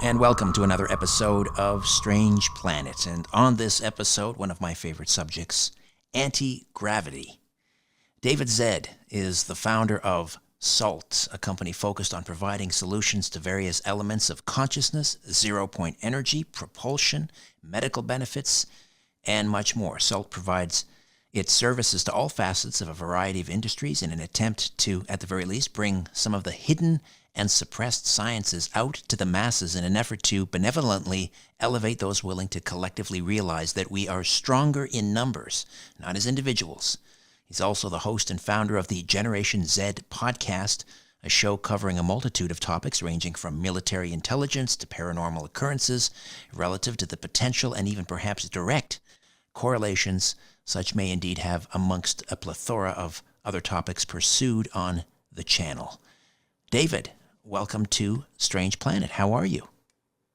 and welcome to another episode of Strange Planet. And on this episode, one of my favorite subjects, anti-gravity. David Zed is the founder of SALT, a company focused on providing solutions to various elements of consciousness, zero-point energy, propulsion, medical benefits, and much more. SALT provides its services to all facets of a variety of industries in an attempt to, at the very least, bring some of the hidden and suppressed sciences out to the masses in an effort to benevolently elevate those willing to collectively realize that we are stronger in numbers, not as individuals. He's also the host and founder of the Generation Z podcast, a show covering a multitude of topics ranging from military intelligence to paranormal occurrences, relative to the potential and even perhaps direct correlations such may indeed have amongst a plethora of other topics pursued on the channel. David, welcome to Strange Planet. How are you?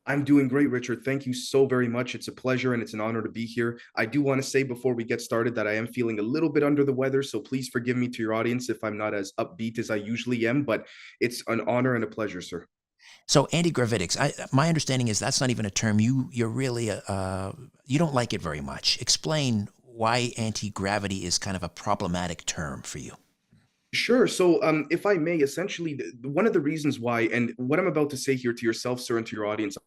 I'm doing great, Richard. Thank you so very much. It's a pleasure and it's an honor to be here. I do want to say before we get started that I am feeling a little bit under the weather, so please forgive me to your audience if I'm not as upbeat as I usually am, but it's an honor and a pleasure, sir. So anti-gravitics, my understanding is that's not even a term you're really you don't like it very much. Explain why anti-gravity is kind of a problematic term for you. Sure. So, if I may, essentially, one of the reasons why, and what I'm about to say here to yourself, sir, and to your audience,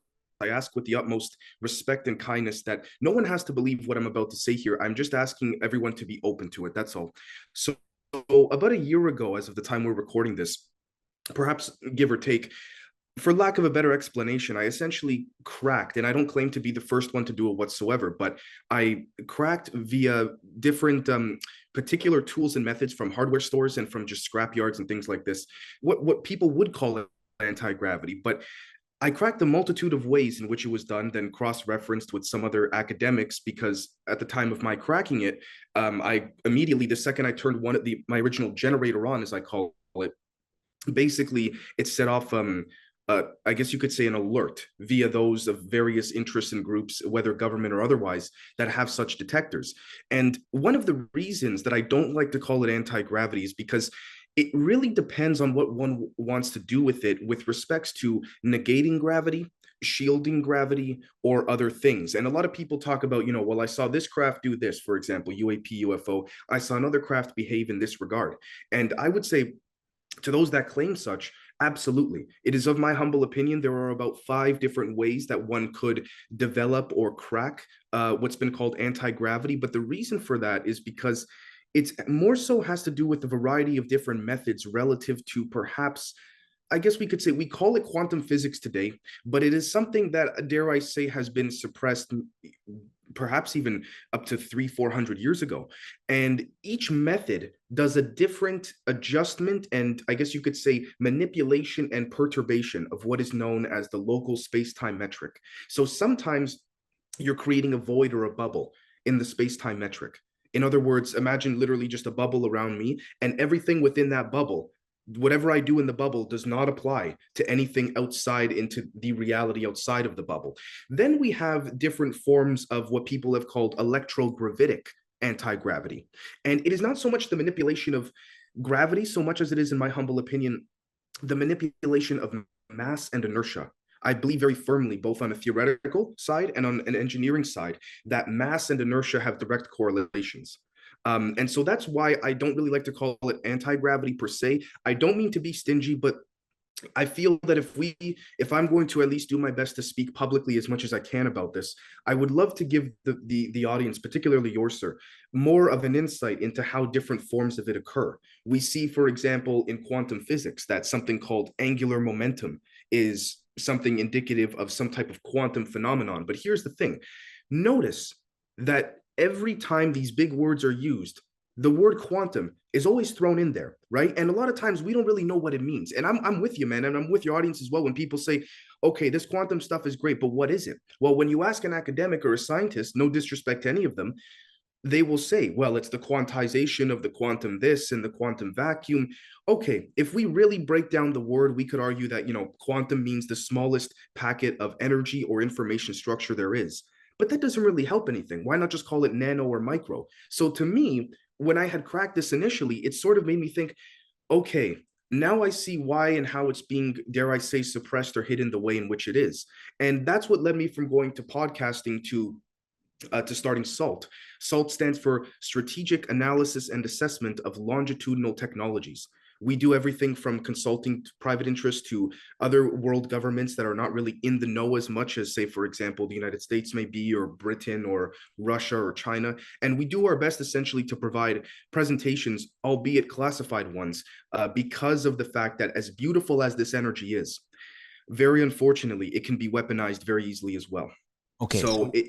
I ask with the utmost respect and kindness that no one has to believe what I'm about to say here. I'm just asking everyone to be open to it. That's all. So, about a year ago, as of the time we're recording this, perhaps give or take, for lack of a better explanation, I essentially cracked, and I don't claim to be the first one to do it whatsoever, but I cracked via different particular tools and methods from hardware stores and from just scrap yards and things like this. What people would call it anti-gravity, but I cracked a multitude of ways in which it was done, then cross-referenced with some other academics because at the time of my cracking it, I immediately, the second I turned my original generator on, as I call it, basically it set off I guess you could say an alert via those of various interests and groups, whether government or otherwise, that have such detectors. And one of the reasons that I don't like to call it anti-gravity is because it really depends on what one wants to do with it with respects to negating gravity, shielding gravity, or other things. And a lot of people talk about, well, I saw this craft do this, for example, UAP, UFO. I saw another craft behave in this regard. And I would say to those that claim such, absolutely. It is of my humble opinion, there are about 5 different ways that one could develop or crack what's been called anti-gravity. But the reason for that is because it's more so has to do with a variety of different methods relative to perhaps, I guess we could say, we call it quantum physics today, but it is something that, dare I say, has been suppressed perhaps even up to 300-400 years ago. And each method does a different adjustment and, I guess you could say, manipulation and perturbation of what is known as the local space-time metric. So sometimes you're creating a void or a bubble in the space-time metric. In other words, imagine literally just a bubble around me, and everything within that bubble, whatever I do in the bubble, does not apply to anything outside into the reality outside of the bubble. Then we have different forms of what people have called electrogravitic anti-gravity. And it is not so much the manipulation of gravity so much as it is, in my humble opinion, the manipulation of mass and inertia. I believe very firmly, both on a theoretical side and on an engineering side, that mass and inertia have direct correlations. And so that's why I don't really like to call it anti-gravity per se. I don't mean to be stingy, but I feel that if I'm going to at least do my best to speak publicly as much as I can about this, I would love to give the audience, particularly yours, sir, more of an insight into how different forms of it occur. We see, for example, in quantum physics, that something called angular momentum is something indicative of some type of quantum phenomenon. But here's the thing. Notice that every time these big words are used, the word quantum is always thrown in there, right? And a lot of times we don't really know what it means. And I'm with you, man, and I'm with your audience as well when people say, okay, this quantum stuff is great, but what is it? Well, when you ask an academic or a scientist, no disrespect to any of them, they will say, well, it's the quantization of the quantum this and the quantum vacuum. Okay, if we really break down the word, we could argue that, quantum means the smallest packet of energy or information structure there is. But that doesn't really help anything. Why not just call it nano or micro? So to me, when I had cracked this initially, it sort of made me think, okay, now I see why and how it's being, dare I say, suppressed or hidden the way in which it is. And that's what led me from going to podcasting to starting SALT. SALT stands for Strategic Analysis and Assessment of Longitudinal Technologies. We do everything from consulting to private interests to other world governments that are not really in the know as much as, say, for example, the United States may be, or Britain, or Russia, or China. And we do our best essentially to provide presentations, albeit classified ones, because of the fact that as beautiful as this energy is, very unfortunately, it can be weaponized very easily as well. Okay, So so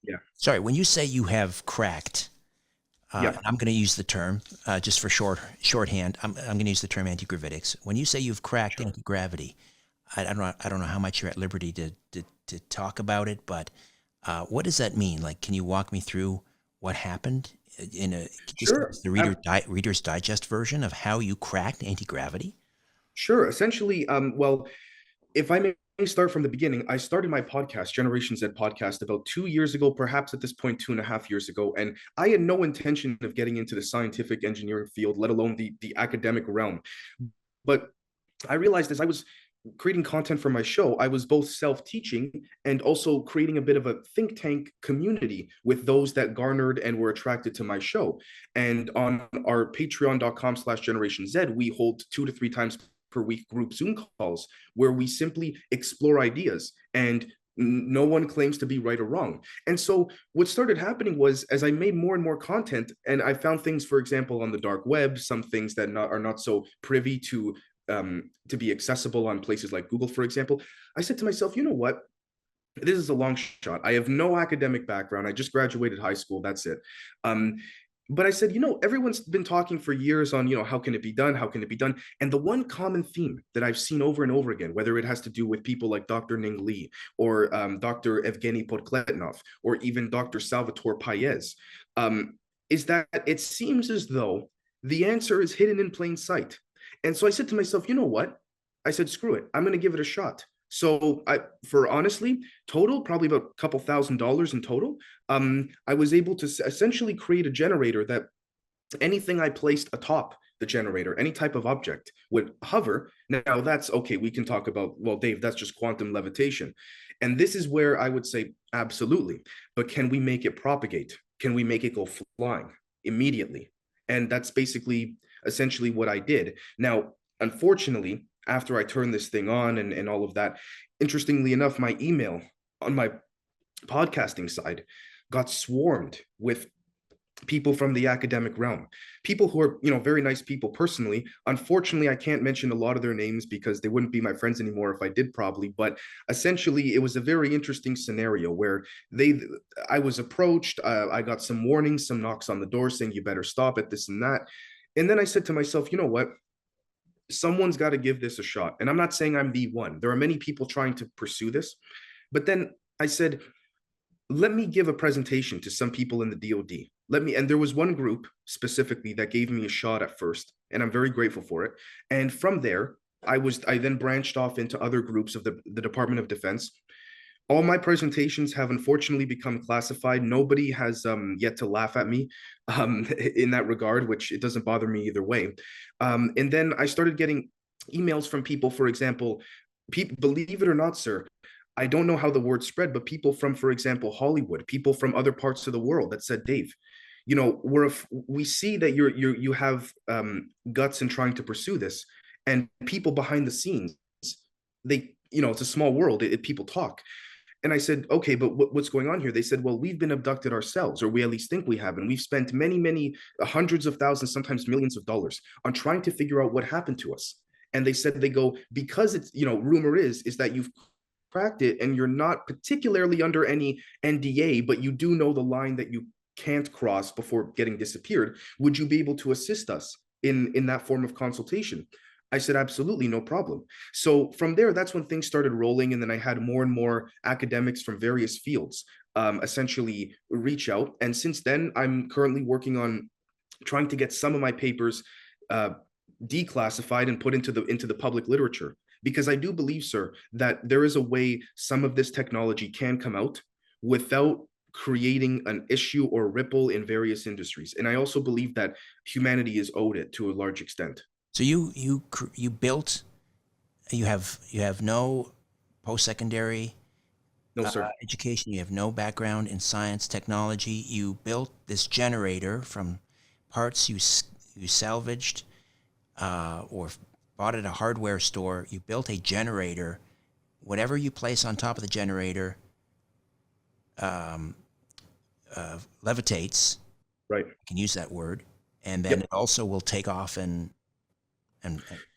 yeah, sorry, when you say you have cracked, yeah. and I'm going to use the term just for shorthand. I'm going to use the term anti-gravitics. When you say you've cracked Sure. anti-gravity, I don't know how much you're at liberty to talk about it, but what does that mean? Like, can you walk me through what happened in a just give Sure. us the Reader's Digest version of how you cracked anti-gravity? Sure. Essentially, well, if I may start from the beginning, I started my podcast, Generation Z podcast, about 2 years ago, perhaps at this point, 2.5 years ago. And I had no intention of getting into the scientific engineering field, let alone the academic realm. But I realized as I was creating content for my show, I was both self-teaching and also creating a bit of a think tank community with those that garnered and were attracted to my show. And on our patreon.com/Generation Z, we hold 2 to 3 times per week group Zoom calls where we simply explore ideas, and no one claims to be right or wrong. And so what started happening was, as I made more and more content and I found things, for example, on the dark web, some things that are not so privy to be accessible on places like Google, for example, I said to myself, you know what? This is a long shot. I have no academic background. I just graduated high school. That's it. Um, but I said, everyone's been talking for years on, how can it be done? How can it be done? And the one common theme that I've seen over and over again, whether it has to do with people like Dr. Ning Li or Dr. Evgeny Podkletnov or even Dr. Salvatore Paez, is that it seems as though the answer is hidden in plain sight. And so I said to myself, you know what? I said, screw it. I'm going to give it a shot. So for honestly, total, probably about a couple $1,000s in total. I was able to essentially create a generator that anything I placed atop the generator, any type of object would hover. Now that's okay. We can talk about, well, Dave, that's just quantum levitation. And this is where I would say, absolutely. But can we make it propagate? Can we make it go flying immediately? And that's basically essentially what I did. Now, unfortunately, after I turned this thing on and all of that, interestingly enough, my email on my podcasting side got swarmed with people from the academic realm, people who are, very nice people personally. Unfortunately, I can't mention a lot of their names because they wouldn't be my friends anymore if I did, probably. But essentially, it was a very interesting scenario where I was approached. I got some warnings, some knocks on the door saying you better stop it, this and that. And then I said to myself, you know what? Someone's got to give this a shot. And I'm not saying I'm the one. There are many people trying to pursue this. But then I said, let me give a presentation to some people in the DoD. And there was one group specifically that gave me a shot at first, and I'm very grateful for it. And from there, I then branched off into other groups of the Department of Defense. All my presentations have unfortunately become classified. Nobody has yet to laugh at me in that regard, which it doesn't bother me either way. And then I started getting emails from people, for example, believe it or not, sir, I don't know how the word spread, but people from, for example, Hollywood, people from other parts of the world that said, Dave, we see that you have guts in trying to pursue this, and people behind the scenes, it's a small world. People talk. And I said, okay, but what's going on here? They said, well, we've been abducted ourselves, or we at least think we have. And we've spent many, many hundreds of thousands, sometimes millions of dollars on trying to figure out what happened to us. And they said, they go, because it's, rumor is that you've cracked it and you're not particularly under any NDA, but you do know the line that you can't cross before getting disappeared. Would you be able to assist us in that form of consultation? I said, absolutely, no problem. So from there, that's when things started rolling. And then I had more and more academics from various fields essentially reach out. And since then, I'm currently working on trying to get some of my papers declassified and put into the public literature. Because I do believe, sir, that there is a way some of this technology can come out without creating an issue or ripple in various industries. And I also believe that humanity is owed it to a large extent. So you built, you have no post secondary No, sir. education. You have no background in science, technology. You built this generator from parts you salvaged or bought at a hardware store. You built a generator. Whatever you place on top of the generator um, levitates. Right. I can use that word, and then Yep. it also will take off and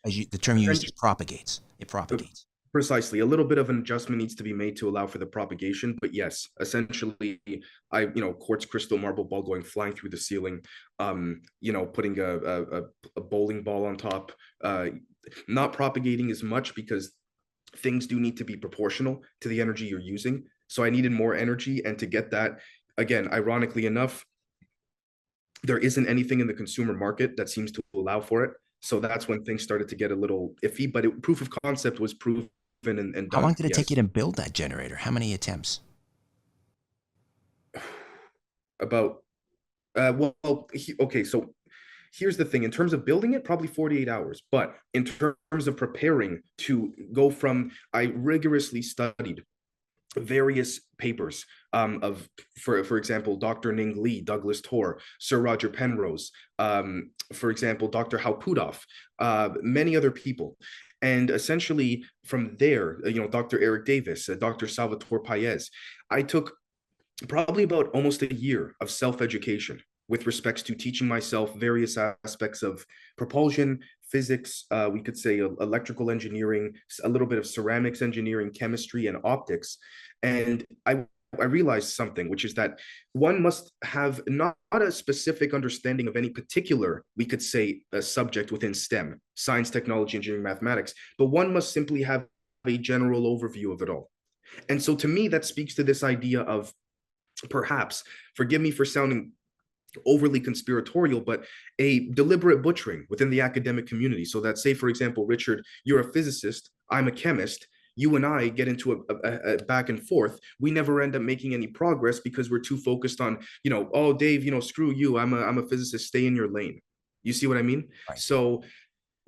as you, the term you used is Essentially, propagates. It propagates. precisely. A little bit of an adjustment needs to be made to allow for the propagation, but yes, essentially, quartz crystal marble ball going flying through the ceiling, putting a bowling ball on top, not propagating as much because things do need to be proportional to the energy you're using. So I needed more energy, and to get that, again, ironically enough, there isn't anything in the consumer market that seems to allow for it. So that's when things started to get a little iffy, but proof of concept was proven and How long done. did it take you Yes. to build that generator? How many attempts? About, okay, so here's the thing. In terms of building it, probably 48 hours. But in terms of preparing to go from, I rigorously studied various papers for example, Dr. Ning Lee, Douglas Torr, Sir Roger Penrose, for example, Dr. Hal Puthoff, many other people. And essentially from there, Dr. Eric Davis, Dr. Salvatore Paez, I took probably about almost a year of self-education with respects to teaching myself various aspects of propulsion, physics, we could say electrical engineering, a little bit of ceramics engineering, chemistry, and optics. And I realized something, which is that one must have not a specific understanding of any particular, we could say, a subject within STEM, science, technology, engineering, mathematics, but one must simply have a general overview of it all. And so to me, that speaks to this idea of, perhaps, forgive me for sounding overly conspiratorial, but a deliberate butchering within the academic community. So that, say, for example, Richard, you're a physicist, I'm a chemist. You and I get into a back and forth. We never end up making any progress because we're too focused on, oh, Dave, screw you. I'm a physicist. Stay in your lane. You see what I mean? Right. So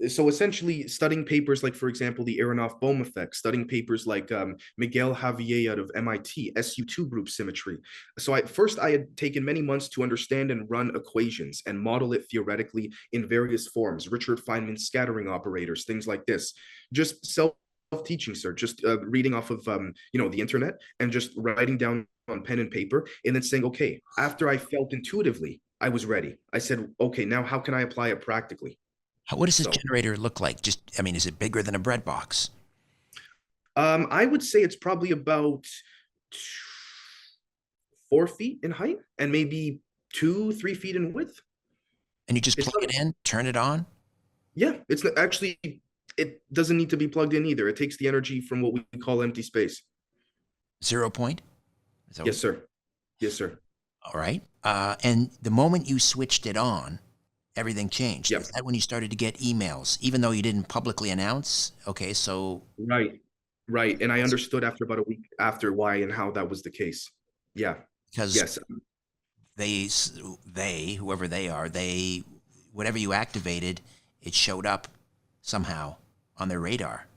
essentially studying papers like, for example, the Aronoff-Bohm effect, studying papers like Miguel Javier out of MIT, SU2 group symmetry. So I had taken many months to understand and run equations and model it theoretically in various forms, Richard Feynman's scattering operators, things like this. Just self-teaching, sir, just reading off of, the internet and just writing down on pen and paper and then saying, okay, after I felt intuitively, I was ready. I said, okay, now how can I apply it practically? What does this So generator look like? Just, I mean, is it bigger than a bread box? I would say it's probably about 4 feet in height and maybe 2, 3 feet in width. And you just It's plug not, it in, turn it on? yeah, it's not, actually, it doesn't need to be plugged in either. It takes the energy from what we call empty space. 0 point? Is that what Yes, you, sir. Yes, sir. all right. And the moment you switched it on, everything changed. Is Yep. that when you started to get emails, even though you didn't publicly announce? Okay, so Right. Right. And I that's understood after about a week after why and how that was the case. Yeah. because Yes. they, whoever they are, whatever you activated, it showed up somehow on their radar.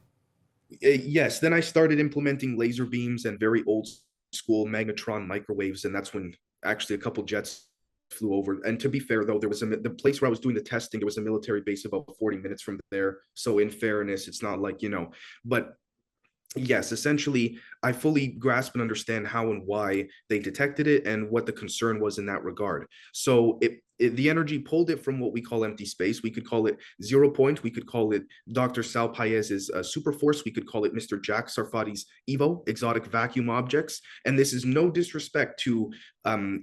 Yes. Then I started implementing laser beams and very old school magnetron microwaves, and that's when actually a couple jets flew over. And to be fair, though, there was the place where I was doing the testing. There was a military base about 40 minutes from there. So in fairness, it's not like, but yes, essentially, I fully grasp and understand how and why they detected it and what the concern was in that regard. So the energy pulled it from what we call empty space. We could call it 0 point. We could call it Dr. Sal Paez's super force. We could call it Mr. Jack Sarfati's Evo, exotic vacuum objects. And this is no disrespect to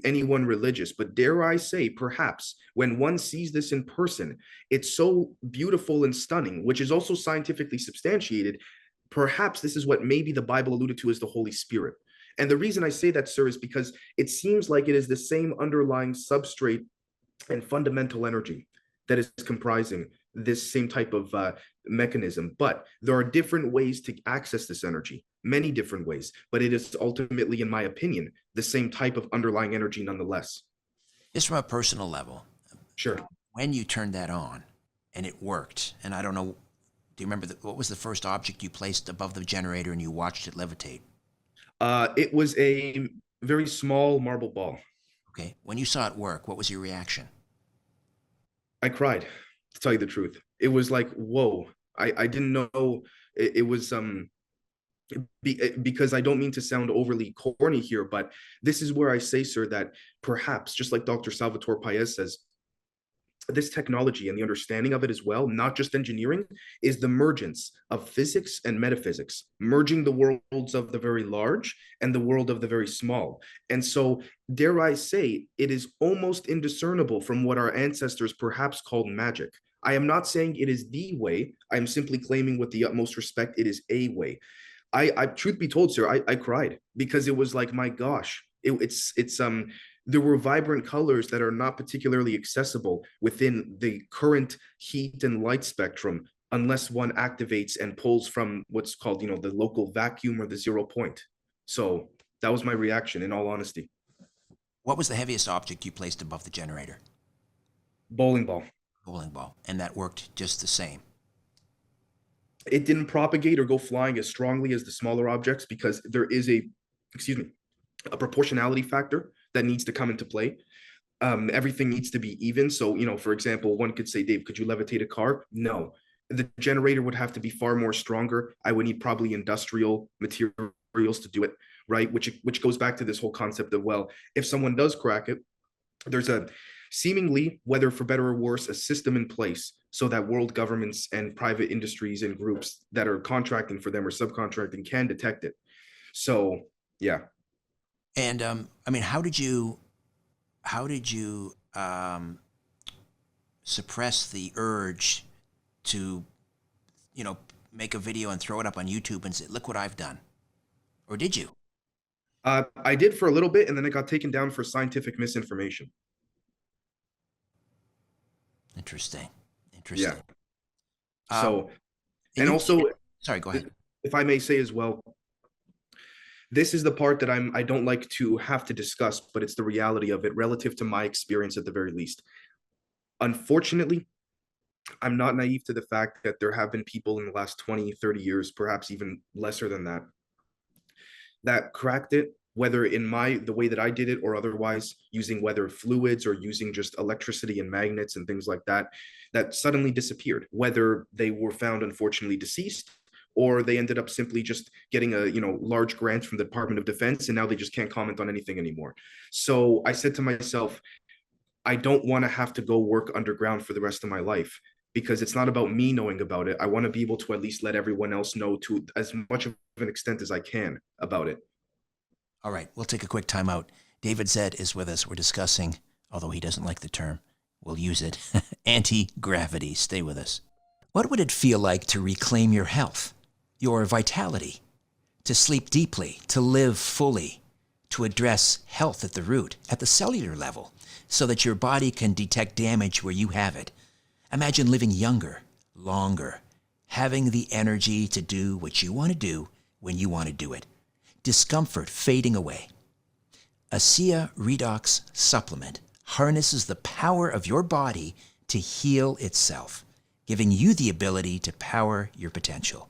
anyone religious, but dare I say, perhaps when one sees this in person, it's so beautiful and stunning, which is also scientifically substantiated. Perhaps this is what maybe the Bible alluded to as the Holy Spirit. And the reason I say that, sir, is because it seems like it is the same underlying substrate and fundamental energy that is comprising this same type of mechanism. But there are different ways to access this energy, many different ways. But it is ultimately, in my opinion, the same type of underlying energy nonetheless. Just from a personal level, Sure. when you turned that on and it worked. And I don't know, do you remember what was the first object you placed above the generator and you watched it levitate? It was a very small marble ball. Okay. When you saw it work, what was your reaction? I cried, to tell you the truth. It was like, whoa. I didn't know it was because I don't mean to sound overly corny here, but this is where I say, sir, that perhaps, just like Dr. Salvatore Paez says, this technology and the understanding of it as well, not just engineering, is the mergence of physics and metaphysics, merging the worlds of the very large and the world of the very small. And so, dare I say, it is almost indiscernible from what our ancestors perhaps called magic. I am not saying it is the way. I am simply claiming with the utmost respect, it is a way. I truth be told, sir, I cried because it was like, my gosh, it's there were vibrant colors that are not particularly accessible within the current heat and light spectrum unless one activates and pulls from what's called, the local vacuum or the 0 point. So that was my reaction, in all honesty. What was the heaviest object you placed above the generator? Bowling ball. Bowling ball. And that worked just the same. It didn't propagate or go flying as strongly as the smaller objects because there is excuse me, a proportionality factor that needs to come into play. Everything needs to be even. So, for example, one could say, Dave, could you levitate a car? No. The generator would have to be far more stronger. I would need probably industrial materials to do it, right? Which goes back to this whole concept of, well, if someone does crack it, there's a seemingly, whether for better or worse, a system in place so that world governments and private industries and groups that are contracting for them or subcontracting can detect it. So, yeah. And I mean, how did you suppress the urge to, make a video and throw it up on YouTube and say, "Look what I've done"? Or did you? I did for a little bit, and then it got taken down for scientific misinformation. Interesting. Yeah. Interesting. Um, So, and and you, also, sorry, go ahead. if I may say as well, this is the part that I don't like to have to discuss, but it's the reality of it relative to my experience at the very least. Unfortunately, I'm not naive to the fact that there have been people in the last 20, 30 years, perhaps even lesser than that, that cracked it, whether in the way that I did it or otherwise, using whether fluids or using just electricity and magnets and things like that, that suddenly disappeared, whether they were found unfortunately deceased or they ended up simply just getting a large grant from the Department of Defense and now they just can't comment on anything anymore. So I said to myself, I don't want to have to go work underground for the rest of my life because it's not about me knowing about it. I want to be able to at least let everyone else know to as much of an extent as I can about it. All right, we'll take a quick time out. David Zed is with us. We're discussing, although he doesn't like the term, we'll use it, anti-gravity. Stay with us. What would it feel like to reclaim your health, your vitality, to sleep deeply, to live fully, to address health at the root, at the cellular level, so that your body can detect damage where you have it? Imagine living younger, longer, having the energy to do what you want to do when you want to do it. Discomfort fading away. Asea Redox Supplement harnesses the power of your body to heal itself, giving you the ability to power your potential.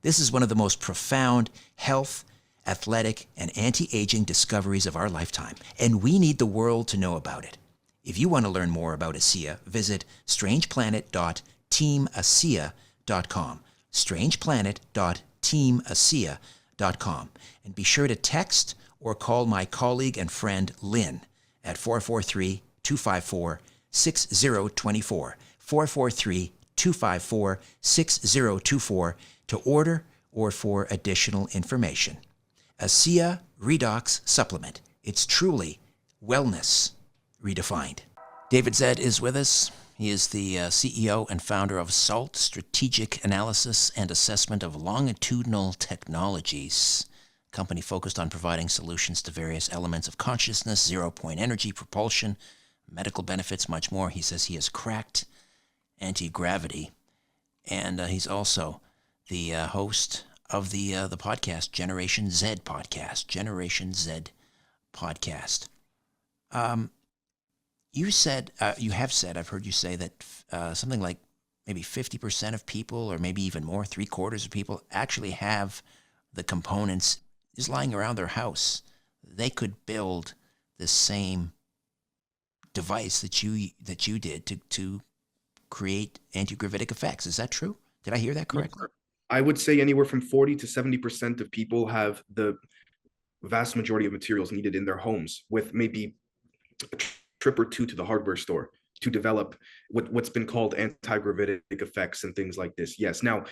This is one of the most profound health, athletic, and anti-aging discoveries of our lifetime, and we need the world to know about it. If you want to learn more about Asea, visit strangeplanet.teamasea.com, strangeplanet.teamasea.com, and be sure to text or call my colleague and friend Lynn at 443-254-6024, 443-254-6024 to order or for additional information. Asea Redox Supplement. It's truly wellness redefined. David Zed is with us. He is the CEO and founder of SALT, Strategic Analysis and Assessment of Longitudinal Technologies, a company focused on providing solutions to various elements of consciousness, zero-point energy, propulsion, medical benefits, much more. He says he has cracked anti-gravity, and he's also the host of the podcast, Generation Z Podcast. Generation Z Podcast. You have said, I've heard you say that something like maybe 50% of people, or maybe even more, three quarters of people, actually have the components just lying around their house. They could build the same device that you did to create anti-gravitic effects. Is that true? Did I hear that Yes, correctly? sir. I would say anywhere from 40 to 70% of people have the vast majority of materials needed in their homes, with maybe a trip or two to the hardware store to develop what's been called anti-gravitic effects and things like this. Yes. Now,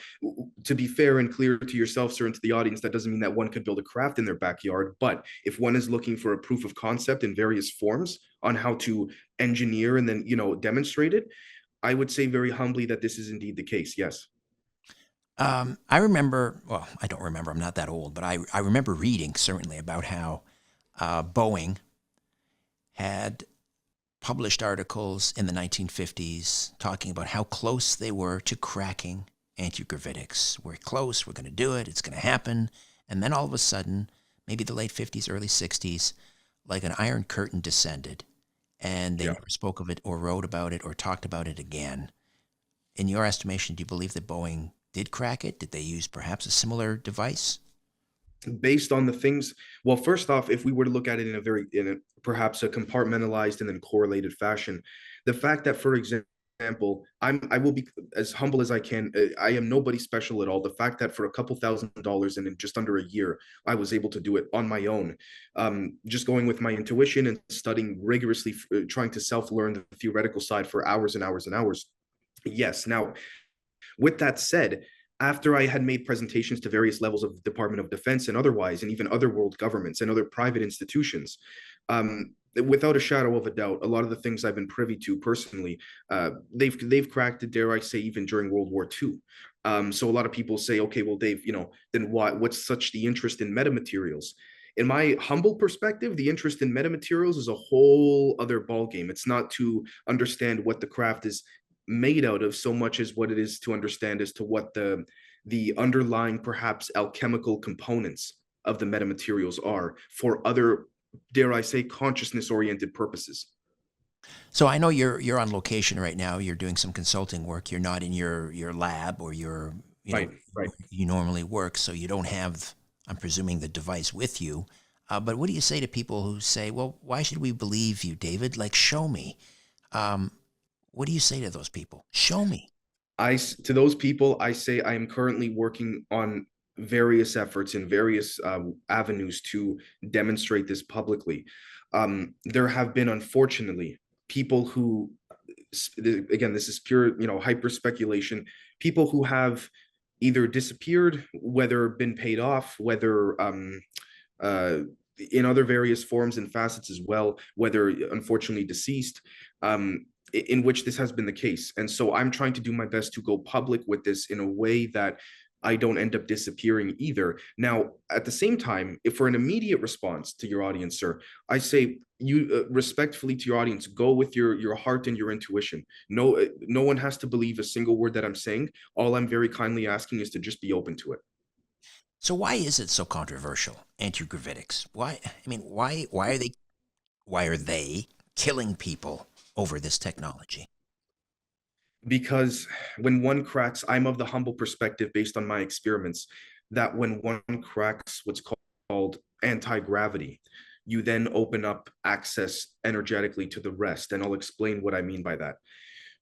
to be fair and clear to yourself, sir, and to the audience, that doesn't mean that one could build a craft in their backyard. But if one is looking for a proof of concept in various forms on how to engineer and then, demonstrate it, I would say very humbly that this is indeed the case. Yes. I remember, well, I don't remember, I'm not that old, but I remember reading certainly about how Boeing had published articles in the 1950s talking about how close they were to cracking antigravitics. We're close, we're going to do it, it's going to happen. And then all of a sudden, maybe the late 50s, early 60s, like an iron curtain descended, and they Yeah. never spoke of it or wrote about it or talked about it again. In your estimation, do you believe that Boeing did crack it? Did they use perhaps a similar device? Based on the things, well, first off, if we were to look at it in a perhaps a compartmentalized and then correlated fashion, the fact that, for example, I will be as humble as I can. I am nobody special at all. The fact that for a couple $1,000s and in just under a year I was able to do it on my own, just going with my intuition and studying rigorously, trying to self-learn the theoretical side for hours and hours and hours. Yes. Now, with that said, after I had made presentations to various levels of the Department of Defense and otherwise, and even other world governments and other private institutions, without a shadow of a doubt, a lot of the things I've been privy to personally, they've cracked it. Dare I say, even during World War II. So a lot of people say, okay, well, Dave, then why? What's such the interest in metamaterials? In my humble perspective, the interest in metamaterials is a whole other ballgame. It's not to understand what the craft is made out of so much as what it is to understand as to what the underlying perhaps alchemical components of the metamaterials are for other, dare I say, consciousness oriented purposes. So I know you're on location right now. You're doing some consulting work. You're not in your lab or your Right, right. you normally work, so you don't have, I'm presuming, the device with you. But what do you say to people who say, "Well, why should we believe you, David? Like, show me." Um, what do you say to those people? Show me. To those people, I say I am currently working on various efforts in various avenues to demonstrate this publicly. There have been, unfortunately, people who, again, this is pure, hyper speculation, people who have either disappeared, whether been paid off, whether uh, in other various forms and facets as well, whether unfortunately deceased, in which this has been the case. And so I'm trying to do my best to go public with this in a way that I don't end up disappearing either. Now, at the same time, if for an immediate response to your audience, sir, I say you respectfully to your audience, go with your heart and your intuition. No one has to believe a single word that I'm saying. All I'm very kindly asking is to just be open to it. So why is it so controversial? Antigravitics. Why? I mean, why are they killing people over this technology? Because when one cracks, I'm of the humble perspective based on my experiments that when one cracks what's called anti-gravity, you then open up access energetically to the rest. And I'll explain what I mean by that.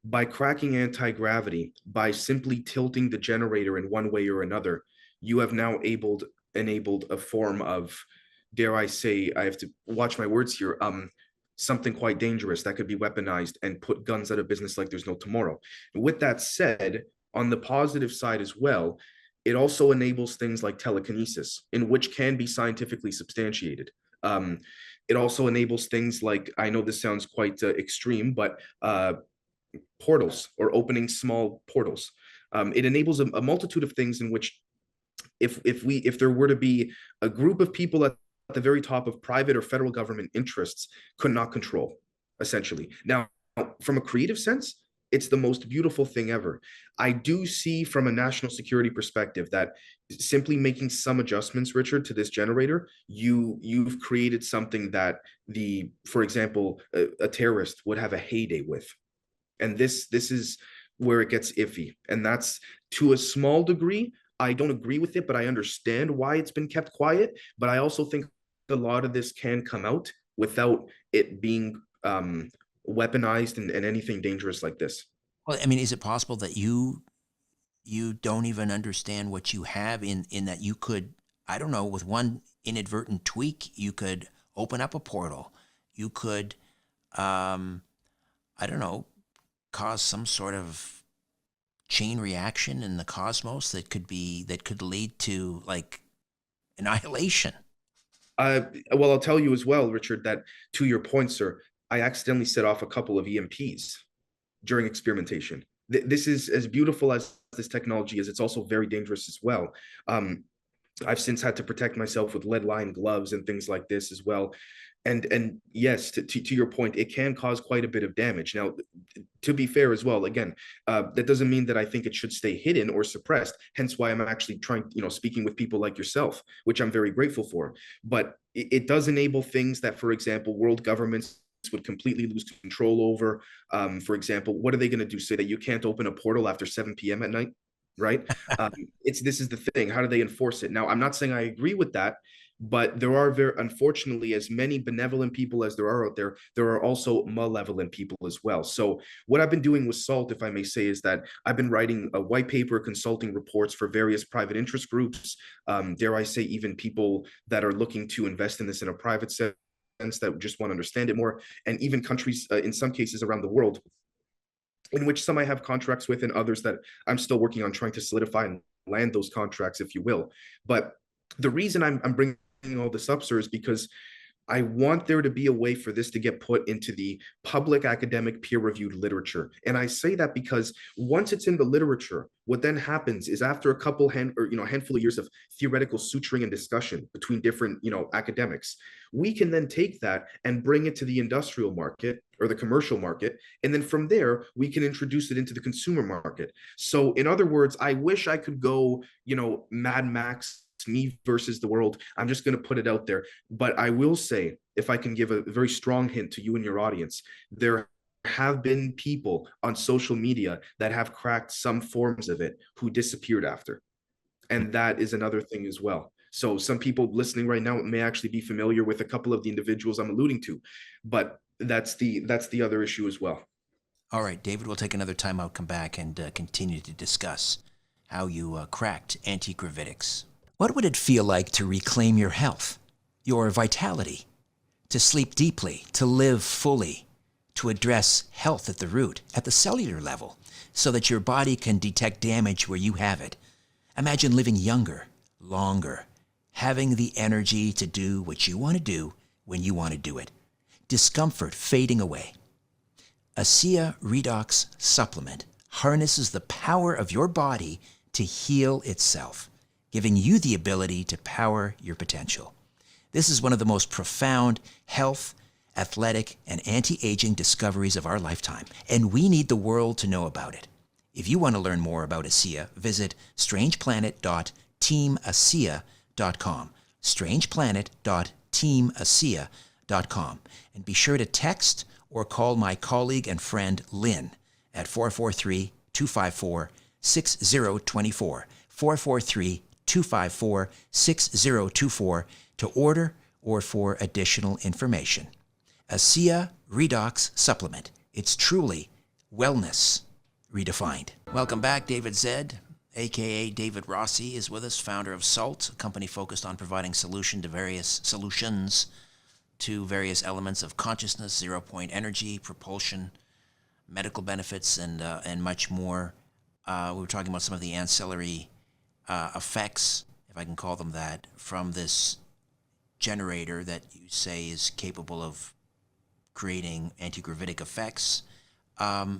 By cracking anti-gravity, by simply tilting the generator in one way or another, you have now enabled a form of, dare I say, I have to watch my words here, something quite dangerous that could be weaponized and put guns out of business like there's no tomorrow. With that said, on the positive side as well, it also enables things like telekinesis, in which can be scientifically substantiated. Um, it also enables things like, I know this sounds quite extreme, but portals or opening small portals. It enables a multitude of things in which if there were to be a group of people at the very top of private or federal government interests could not control, essentially. Now, from a creative sense, it's the most beautiful thing ever. I do see from a national security perspective that simply making some adjustments, Richard, to this generator, you've created something that for example, a terrorist would have a heyday with. And this is where it gets iffy. And that's, to a small degree, I don't agree with it, but I understand why it's been kept quiet. But I also think a lot of this can come out without it being weaponized and anything dangerous like this. Well, I mean, is it possible that you don't even understand what you have in that you could, I don't know, with one inadvertent tweak, you could open up a portal. You could, I don't know, cause some sort of chain reaction in the cosmos that could lead to like annihilation. Well, I'll tell you as well, Richard, that to your point, sir, I accidentally set off a couple of EMPs during experimentation. This is as beautiful as this technology is. It's also very dangerous as well. Um, I've since had to protect myself with lead lined gloves and things like this as well. And yes, to your point, it can cause quite a bit of damage. Now, to be fair as well, again, that doesn't mean that I think it should stay hidden or suppressed. Hence why I'm actually trying, speaking with people like yourself, which I'm very grateful for. But it does enable things that, for example, world governments would completely lose control over. For example, what are they going to do? Say that you can't open a portal after 7 p.m. at night, right? It's This is the thing. How do they enforce it? Now, I'm not saying I agree with that, but there are very unfortunately as many benevolent people as there are out there. There are also malevolent people as well. So what I've been doing with Salt, if I may say, is that I've been writing a white paper, consulting reports for various private interest groups. Dare I say, even people that are looking to invest in this in a private sense, that just want to understand it more, and even countries in some cases around the world, in which some I have contracts with and others that I'm still working on trying to solidify and land those contracts, if you will. But the reason I'm bringing all this up, sir, is because I want there to be a way for this to get put into the public academic peer-reviewed literature. And I say that because once it's in the literature, what then happens is after a couple handful of years of theoretical suturing and discussion between different, academics, we can then take that and bring it to the industrial market or the commercial market. And then from there, we can introduce it into the consumer market. So in other words, I wish I could go, Mad Max, me versus the world. I'm just going to put it out there. But I will say, if I can give a very strong hint to you and your audience, there have been people on social media that have cracked some forms of it who disappeared after. And that is another thing as well. So some people listening right now may actually be familiar with a couple of the individuals I'm alluding to, but that's the other issue as well. All right, David, we'll take another time out, come back, and continue to discuss how you cracked anti-gravitics. What would it feel like to reclaim your health, your vitality, to sleep deeply, to live fully, to address health at the root, at the cellular level, so that your body can detect damage where you have it? Imagine living younger, longer, having the energy to do what you want to do when you want to do it. Discomfort fading away. Asea Redox Supplement harnesses the power of your body to heal itself, giving you the ability to power your potential. This is one of the most profound health, athletic, and anti-aging discoveries of our lifetime, and we need the world to know about it. If you want to learn more about Asea, visit strangeplanet.teamasea.com, strangeplanet.teamasea.com, and be sure to text or call my colleague and friend Lynn at 443-254-6024, 443-254-6024 to order or for additional information. Asea Redox Supplement. It's truly wellness redefined. Welcome back. David Zed, aka David Rossi, is with us, founder of SALT, a company focused on providing solutions to various elements of consciousness, zero-point energy, propulsion, medical benefits, and much more. We were talking about some of the ancillary effects, if I can call them that, from this generator that you say is capable of creating anti-gravitic effects. I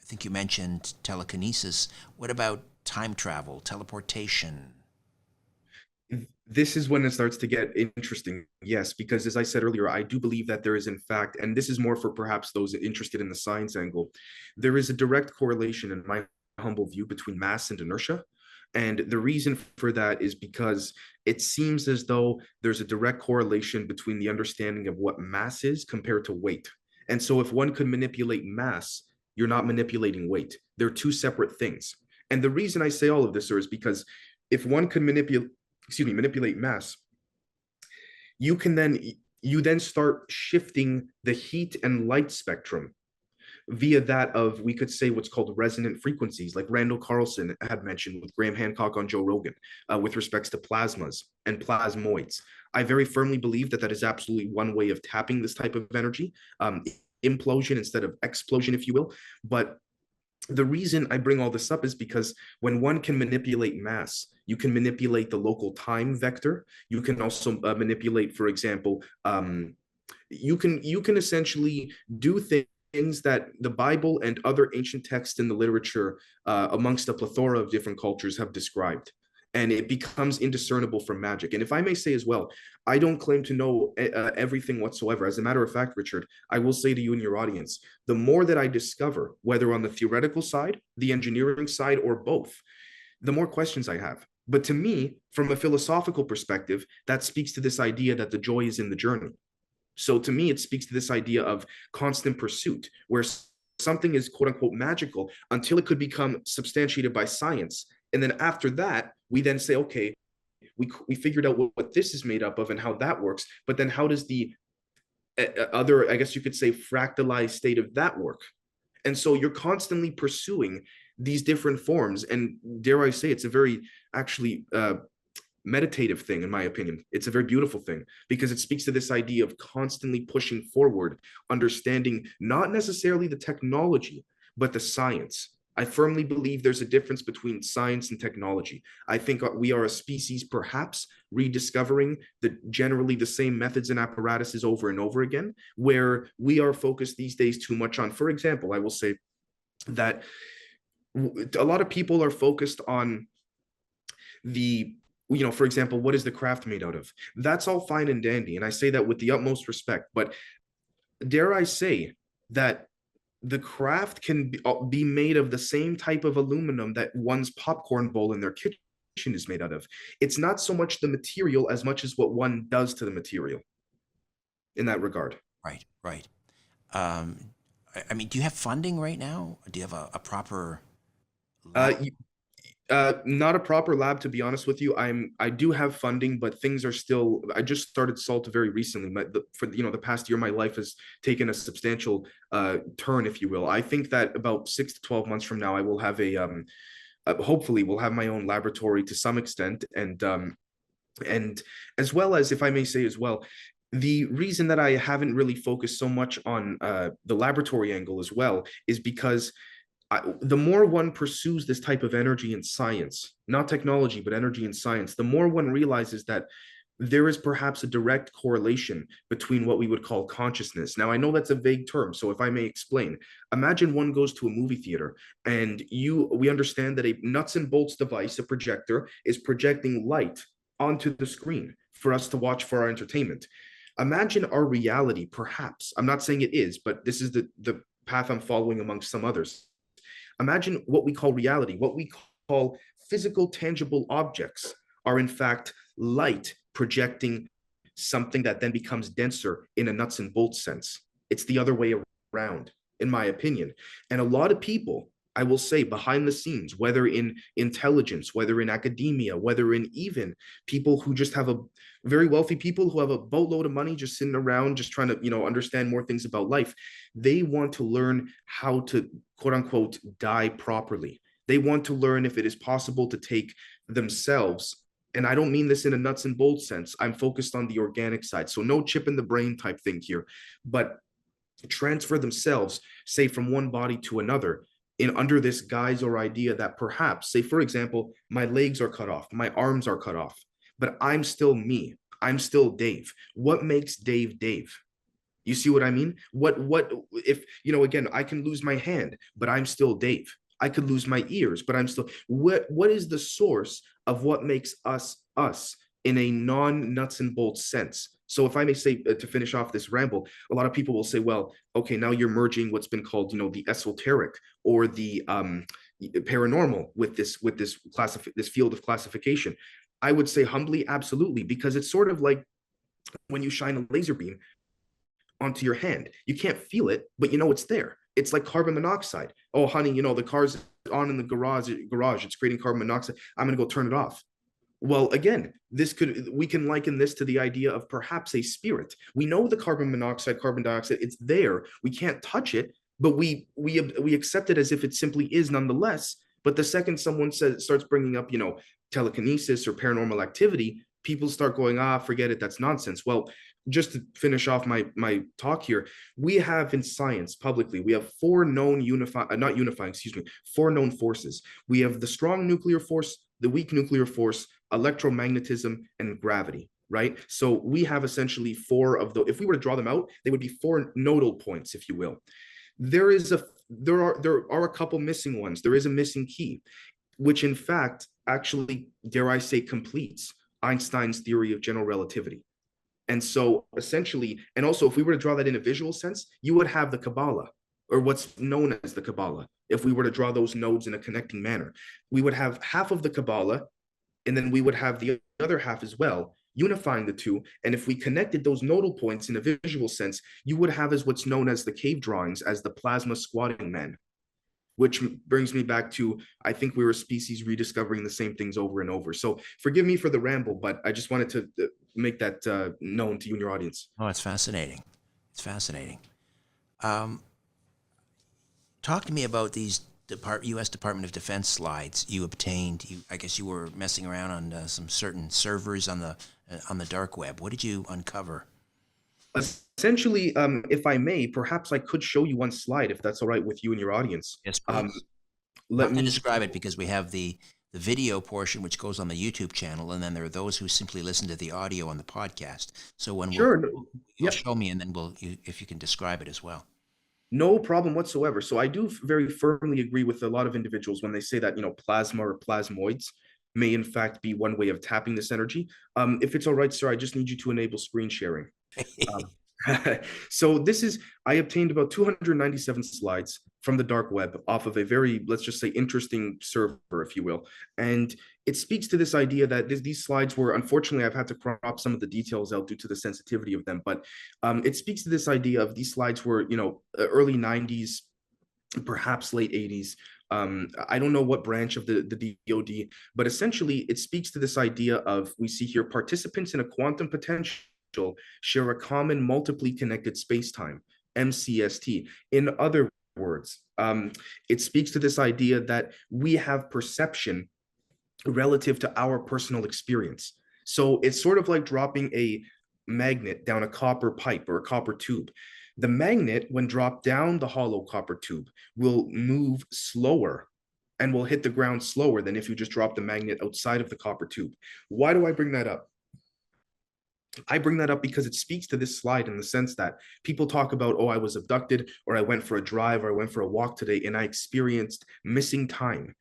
think you mentioned telekinesis. What about time travel, teleportation? This is when it starts to get interesting. Yes, because as I said earlier, I do believe that there is, in fact, and this is more for perhaps those interested in the science angle, there is a direct correlation, in my humble view, between mass and inertia. And the reason for that is because it seems as though there's a direct correlation between the understanding of what mass is compared to weight. And so if one could manipulate mass, You're not manipulating weight. They're two separate things. And the reason I say all of this, sir, is because if one could manipulate mass, you can then you then start shifting the heat and light spectrum via that of, we could say, what's called resonant frequencies, like Randall Carlson had mentioned with Graham Hancock on Joe Rogan, with respects to plasmas and plasmoids. I very firmly believe that that is absolutely one way of tapping this type of energy, implosion instead of explosion, if you will. But the reason I bring all this up is because when one can manipulate mass, you can manipulate the local time vector. You can also manipulate, for example, you can essentially do things that the Bible and other ancient texts in the literature, amongst a plethora of different cultures, have described. And it becomes indiscernible from magic. And if I may say as well, I don't claim to know everything whatsoever. As a matter of fact, Richard, I will say to you and your audience, the more that I discover, whether on the theoretical side, the engineering side, or both, the more questions I have. But to me, from a philosophical perspective, that speaks to this idea that the joy is in the journey. So to me, it speaks to this idea of constant pursuit, where something is quote unquote magical until it could become substantiated by science. And then after that, we then say, okay, we figured out what this is made up of and how that works. But then how does the other, I guess you could say, fractalized state of that work? And so you're constantly pursuing these different forms. And dare I say, it's a very actually meditative thing, in my opinion. It's a very beautiful thing because it speaks to this idea of constantly pushing forward, understanding not necessarily the technology, but the science. I firmly believe there's a difference between science and technology. I think we are a species perhaps rediscovering generally the same methods and apparatuses over and over again, where we are focused these days too much on, for example, I will say that a lot of people are focused on for example, what is the craft made out of? That's all fine and dandy. And I say that with the utmost respect, but dare I say that the craft can be made of the same type of aluminum that one's popcorn bowl in their kitchen is made out of. It's not so much the material as much as what one does to the material in that regard. Right, right. Um, I mean, do you have funding right now? Do you have a proper Uh, lab? Not a proper lab, to be honest with you. I do have funding, but things are still. I just started Salta very recently. For the past year, my life has taken a substantial turn, if you will. I think that about 6 to 12 months from now, I will have hopefully, will have my own laboratory to some extent, and as well as, if I may say as well, the reason that I haven't really focused so much on the laboratory angle as well is because the more one pursues this type of energy in science, not technology, but energy in science, the more one realizes that there is perhaps a direct correlation between what we would call consciousness. Now, I know that's a vague term, so if I may explain, imagine one goes to a movie theater and we understand that a nuts and bolts device, a projector, is projecting light onto the screen for us to watch for our entertainment. Imagine our reality, perhaps. I'm not saying it is, but this is the path I'm following amongst some others. Imagine what we call reality, what we call physical, tangible objects are in fact light projecting something that then becomes denser in a nuts and bolts sense. It's the other way around, in my opinion. And a lot of people, I will say, behind the scenes, whether in intelligence, whether in academia, whether in even people who just have very wealthy people who have a boatload of money just sitting around just trying to understand more things about life, they want to learn how to quote unquote die properly. They want to learn if it is possible to take themselves, and I don't mean this in a nuts and bolts sense, I'm focused on the organic side, so no chip in the brain type thing here, but transfer themselves, say, from one body to another in under this guise or idea that perhaps, say, for example, my legs are cut off, my arms are cut off, but I'm still me. I'm still Dave. What makes Dave Dave? You see what I mean? What if, again, I can lose my hand, but I'm still Dave. I could lose my ears, but I'm still, what is the source of what makes us us in a non nuts and bolts sense? So if I may say, to finish off this ramble, a lot of people will say, well, okay, now you're merging what's been called, the esoteric or the paranormal with this field of classification. I would say humbly, absolutely, because it's sort of like when you shine a laser beam onto your hand. You can't feel it, but you know it's there. It's like carbon monoxide. Oh, honey, the car's on in the garage. It's creating carbon monoxide. I'm going to go turn it off. Well, again, we can liken this to the idea of perhaps a spirit. We know the carbon monoxide, carbon dioxide, it's there. We can't touch it, but we accept it as if it simply is nonetheless. But the second someone starts bringing up, telekinesis or paranormal activity, people start going, forget it, that's nonsense. Well, just to finish off my talk here, we have in science publicly, we have four known forces. We have the strong nuclear force, the weak nuclear force, electromagnetism, and gravity, right? So we have essentially four of those. If we were to draw them out, they would be four nodal points, if you will. There are a couple missing ones. There is a missing key, which in fact actually, dare I say, completes Einstein's theory of general relativity. And so essentially, and also if we were to draw that in a visual sense, you would have the Kabbalah, or what's known as the Kabbalah. If we were to draw those nodes in a connecting manner, we would have half of the Kabbalah, and then we would have the other half as well, unifying the two. And if we connected those nodal points in a visual sense, you would have as what's known as the cave drawings as the plasma squatting man, which brings me back to, I think we were a species rediscovering the same things over and over. So forgive me for the ramble, but I just wanted to make that known to you and your audience. Oh, it's fascinating. It's fascinating. Talk to me about these U.S. Department of Defense slides you obtained. I guess you were messing around on some certain servers on the dark web. What did you uncover? Essentially, if I may, perhaps I could show you one slide, if that's all right with you and your audience. Yes, please. Let me describe it, because we have the video portion, which goes on the YouTube channel, and then there are those who simply listen to the audio on the podcast. So when you'll show me, and then if you can describe it as well. No problem whatsoever. So I do very firmly agree with a lot of individuals when they say that, plasma or plasmoids may in fact be one way of tapping this energy. If it's all right, sir, I just need you to enable screen sharing. So I obtained about 297 slides from the dark web off of a very, let's just say, interesting server, if you will. And it speaks to this idea that these slides were, unfortunately, I've had to crop some of the details out due to the sensitivity of them, but it speaks to this idea of these slides were, early 90s, perhaps late 80s. I don't know what branch of the DoD, but essentially it speaks to this idea of, we see here, participants in a quantum potential share a common multiply connected space-time, MCST. In other words, it speaks to this idea that we have perception relative to our personal experience. So it's sort of like dropping a magnet down a copper pipe or a copper tube. The magnet, when dropped down the hollow copper tube, will move slower and will hit the ground slower than if you just drop the magnet outside of the copper tube. Why do I bring that up? I bring that up because it speaks to this slide in the sense that people talk about, oh, I was abducted, or I went for a drive, or I went for a walk today, and I experienced missing time.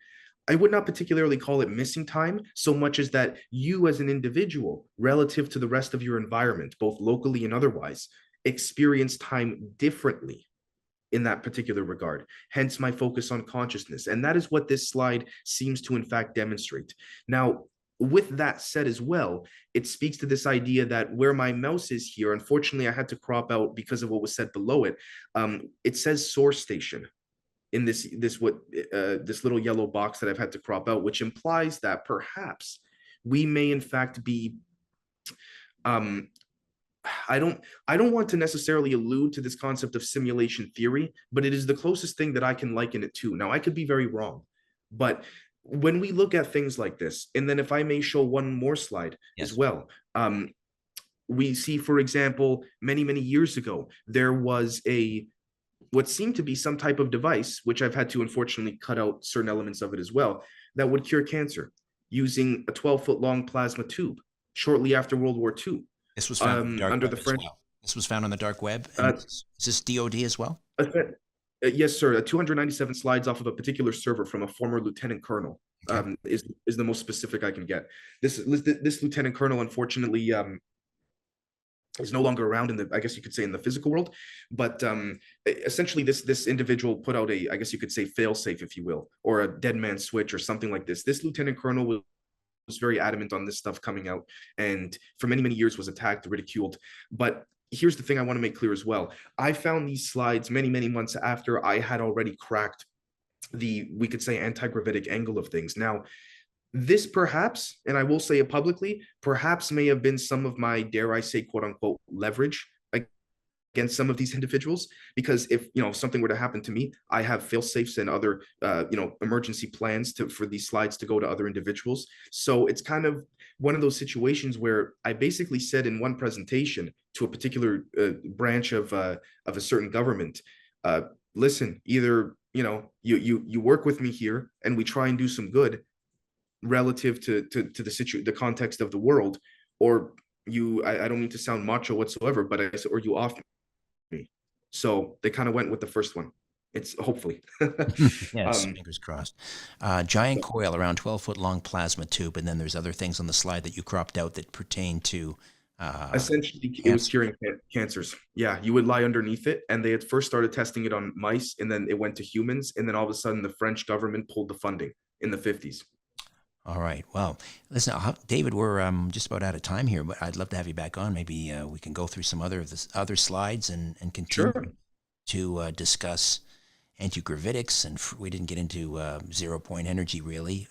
I would not particularly call it missing time so much as that you as an individual, relative to the rest of your environment, both locally and otherwise, experience time differently in that particular regard. Hence my focus on consciousness. And that is what this slide seems to in fact demonstrate. Now, with that said as well, it speaks to this idea that where my mouse is here, unfortunately, I had to crop out because of what was said below it. It says source station in this little yellow box that I've had to crop out, which implies that perhaps we may in fact be, I don't want to necessarily allude to this concept of simulation theory, but it is the closest thing that I can liken it to. Now, I could be very wrong, but when we look at things like this, and then if I may show one more slide as well, we see, for example, many, many years ago, there was what seemed to be some type of device, which I've had to unfortunately cut out certain elements of it as well, that would cure cancer using a 12-foot long plasma tube shortly after World War II. This was found on the dark web as well. This was found on the dark web. Is this DoD as well? Yes, sir. 297 slides off of a particular server from a former lieutenant colonel. Okay. Is the most specific I can get. This lieutenant colonel, unfortunately, is no longer around in the, I guess you could say, in the physical world. But essentially, this individual put out I guess you could say, failsafe, if you will, or a dead man switch or something like this. This lieutenant colonel was very adamant on this stuff coming out, and for many, many years was attacked, ridiculed. But here's the thing I want to make clear as well. I found these slides many, many months after I had already cracked the, we could say, anti-gravitic angle of things. Now, this perhaps, and I will say it publicly, perhaps may have been some of my, dare I say, quote unquote, leverage against some of these individuals, because if something were to happen to me, I have fail safes and other emergency plans for these slides to go to other individuals. So it's kind of one of those situations where I basically said in one presentation to a particular branch of a certain government, listen, either you work with me here and we try and do some good relative to the context of the world, or I don't mean to sound macho whatsoever, but I said, or you off me. So they kind of went with the first one. It's hopefully. Yes, fingers crossed. Giant coil, around 12-foot long plasma tube, and then there's other things on the slide that you cropped out that pertain to essentially it was curing cancers. Yeah, you would lie underneath it, and they had first started testing it on mice, and then it went to humans, and then all of a sudden the French government pulled the funding in the 50s. All right. Well, listen, David, we're just about out of time here, but I'd love to have you back on. Maybe we can go through some other slides and continue to discuss antigravitics, and we didn't get into 0-point energy really.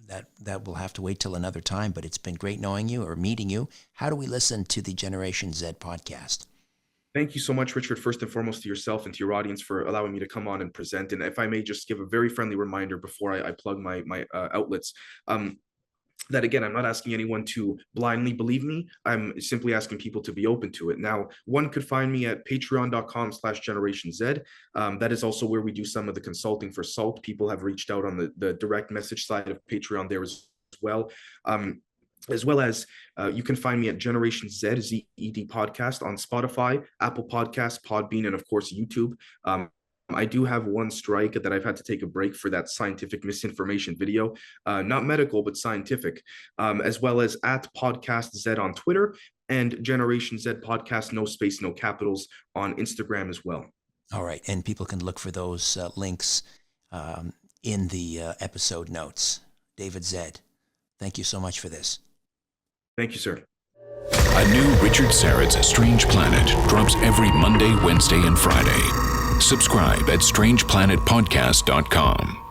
That will have to wait till another time. But it's been great knowing you or meeting you. How do we listen to the Generation Z podcast? Thank you so much, Richard, first and foremost to yourself and to your audience for allowing me to come on and present. And if I may just give a very friendly reminder before I plug my outlets, that again, I'm not asking anyone to blindly believe me. I'm simply asking people to be open to it. Now, one could find me at patreon.com/Generation Z. That is also where we do some of the consulting for SALT. People have reached out on the direct message side of Patreon there as well. As well as you can find me at Generation Z, Z-E-D podcast on Spotify, Apple Podcasts, Podbean, and of course, YouTube. I do have one strike that I've had to take a break for that scientific misinformation video, not medical, but scientific, as well as at Podcast Z on Twitter and Generation Z Podcast, no space, no capitals on Instagram as well. All right. And people can look for those links in the episode notes. David Z, thank you so much for this. Thank you, sir. A new Richard Syrett's Strange Planet drops every Monday, Wednesday, and Friday. Subscribe at strangeplanetpodcast.com.